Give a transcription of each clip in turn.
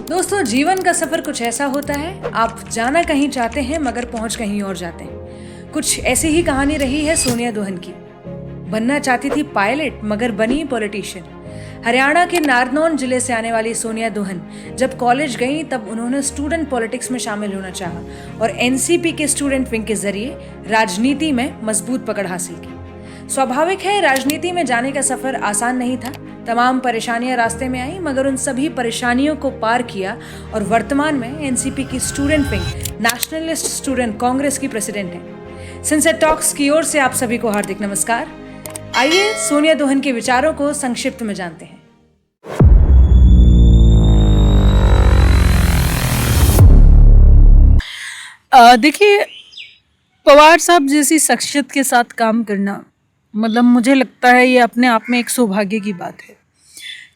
दोस्तों, जीवन का सफर कुछ ऐसा होता है, आप जाना कहीं चाहते हैं मगर पहुंच कहीं और जाते हैं। कुछ ऐसी ही कहानी रही है सोनिया दोहन की। बनना चाहती थी पायलट मगर बनी पॉलिटिशियन। हरियाणा के नारनौल जिले से आने वाली सोनिया दोहन जब कॉलेज गई तब उन्होंने स्टूडेंट पॉलिटिक्स में शामिल होना चाहा और एनसीपी के स्टूडेंट विंग के जरिए राजनीति में मजबूत पकड़ हासिल की। स्वाभाविक है, राजनीति में जाने का सफर आसान नहीं था। तमाम परेशानियां रास्ते में आई मगर उन सभी परेशानियों को पार किया और वर्तमान में एनसीपी की student wing nationalist student Congress की प्रेसिडेंट है। सनसेट टॉक्स की ओर से आप सभी को हार्दिक नमस्कार। आइए सोनिया दोहन के विचारों को संक्षिप्त में जानते हैं। देखिए, पवार साहब जैसी शख्सियत के साथ काम करना मतलब मुझे लगता है ये अपने आप में एक सौभाग्य की बात है।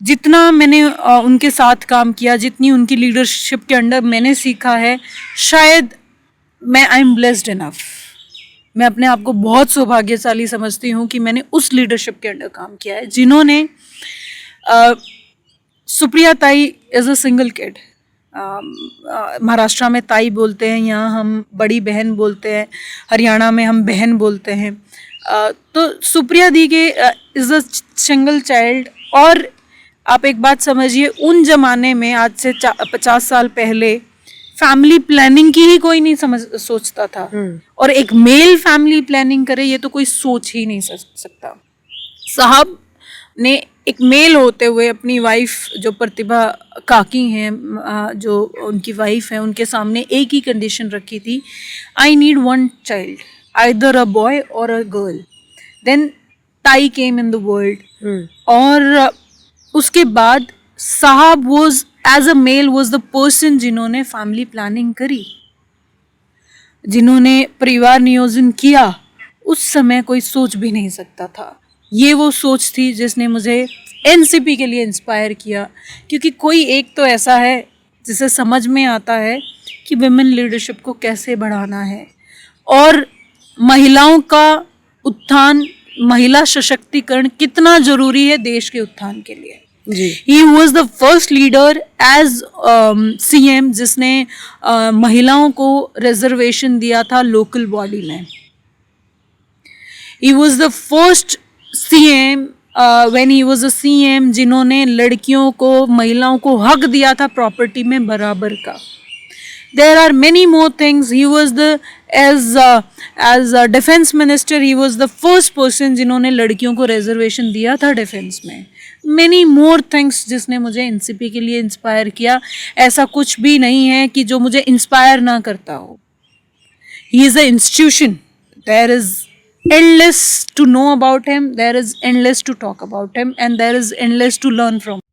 जितना मैंने उनके साथ काम किया, जितनी उनकी लीडरशिप के अंडर मैंने सीखा है, शायद आई एम ब्लेस्ड इनफ। मैं अपने आप को बहुत सौभाग्यशाली समझती हूँ कि मैंने उस लीडरशिप के अंडर काम किया है जिन्होंने सुप्रिया ताई is a single kid. Maharashtra में ताई बोलते हैं, यहाँ हम बड़ी बहन बोलते हैं, हरियाणा में हम बहन बोलते हैं। तो सुप्रिया दी के इज़ अ सिंगल चाइल्ड। और आप एक बात समझिए, उन जमाने में आज से 50 साल पहले फैमिली प्लानिंग की ही कोई नहीं सोचता था। और एक मेल फैमिली प्लानिंग करे ये तो कोई सोच ही नहीं सकता। साहब ने एक मेल होते हुए अपनी वाइफ जो प्रतिभा काकी हैं, जो उनकी वाइफ है, उनके सामने एक ही कंडीशन रखी थी, I need one child, either a boy or a girl. Then Tai came in the world. और उसके बाद साहब was as a male was the person जिन्होंने फैमिली प्लानिंग करी, जिन्होंने परिवार नियोजन किया। उस समय कोई सोच भी नहीं सकता था। ये वो सोच थी जिसने मुझे एनसीपी के लिए इंस्पायर किया, क्योंकि कोई एक तो ऐसा है जिसे समझ में आता है कि विमेन लीडरशिप को कैसे बढ़ाना है और महिलाओं का उत्थान, महिला सशक्तिकरण कितना जरूरी है देश के उत्थान के लिए। He was the first leader as CM जिसने महिलाओं को रिजर्वेशन दिया था लोकल बॉडी में। He was the first CM when he was a CM जिन्होंने लड़कियों को, महिलाओं को हक दिया था प्रॉपर्टी में बराबर का। There are many more things. He was as a defense minister, he was the first person जिन्होंने लड़कियों को रिजर्वेशन दिया था डिफेंस में। Many more things जिसने मुझे एनसीपी के लिए इंस्पायर किया। ऐसा कुछ भी नहीं है कि जो मुझे इंस्पायर ना करता हो। He is an institution. There is endless to know about him. There is endless to talk about him, and there is endless to learn from.